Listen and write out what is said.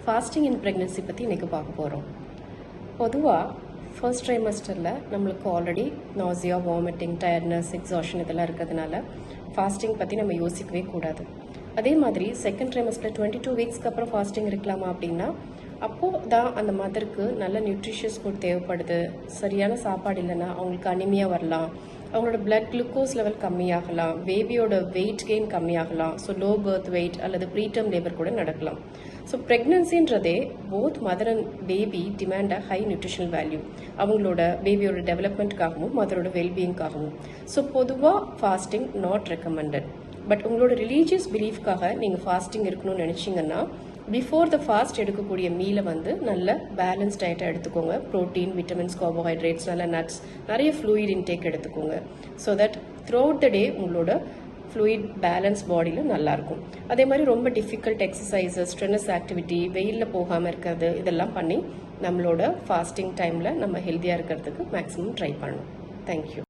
Fasting இன் pregnancy பற்றி இன்றைக்கி பார்க்க போகிறோம். பொதுவாக ஃபர்ஸ்ட் ட்ரைமஸ்டரில் நம்மளுக்கு already nausea, vomiting, tiredness, exhaustion இதெல்லாம் இருக்கிறதுனால ஃபாஸ்டிங் பற்றி நம்ம யோசிக்கவே கூடாது. அதே மாதிரி செகண்ட் ட்ரைமஸ்டரில் 22 வீக்ஸ்க்கு அப்புறம் ஃபாஸ்டிங் இருக்கலாமா அப்படின்னா, அப்போது தான் அந்த மதருக்கு நல்ல நியூட்ரிஷியஸ் ஃபுட் தேவைப்படுது. சரியான சாப்பாடு இல்லைன்னா அவங்களுக்கு அனிமியா வரலாம், அவங்களோட பிளட் குளுக்கோஸ் லெவல் கம்மியாகலாம், பேபியோட வெயிட் கெயின் கம்மியாகலாம். ஸோ லோ பர்த் வெயிட் அல்லது ப்ரீடம் லேபர் கூட நடக்கலாம். ஸோ ப்ரெக்னன்சின்றதே both mother and baby demand a high nutritional value, அவங்களோட பேபியோட டெவலப்மெண்ட்காகவும் மதரோட வெல்பீயிங்காகவும். ஸோ பொதுவாக ஃபாஸ்டிங் நாட் ரெக்கமெண்டட். பட் உங்களோட ரிலீஜியஸ் பிலீஃப்காக நீங்கள் ஃபாஸ்டிங் இருக்கணும்னு நினச்சிங்கன்னா, பிஃபோர் த ஃபாஸ்ட் எடுக்கக்கூடிய மீலை நல்ல பேலன்ஸ் டயட்டாக எடுத்துக்கோங்க. ப்ரோட்டீன், விட்டமின்ஸ், கார்போஹைட்ரேட்ஸ், நல்ல நட்ஸ், நிறைய ஃப்ளூயிட் இன்டேக் எடுத்துக்கோங்க. So that throughout the day உங்களோட ஃப்ளூயிட் பேலன்ஸ் பாடியில் நல்லாயிருக்கும். அதே மாதிரி ரொம்ப டிஃபிகல்ட் எக்ஸசைசஸ், ஸ்ட்ரெனஸ் ஆக்டிவிட்டி, வெயிலில் போகாமல் இருக்கிறது, இதெல்லாம் பண்ணி நம்மளோட ஃபாஸ்டிங் டைமில் நம்ம ஹெல்த்தியாக இருக்கிறதுக்கு மேக்ஸிமம் ட்ரை பண்ணணும். தேங்க்யூ.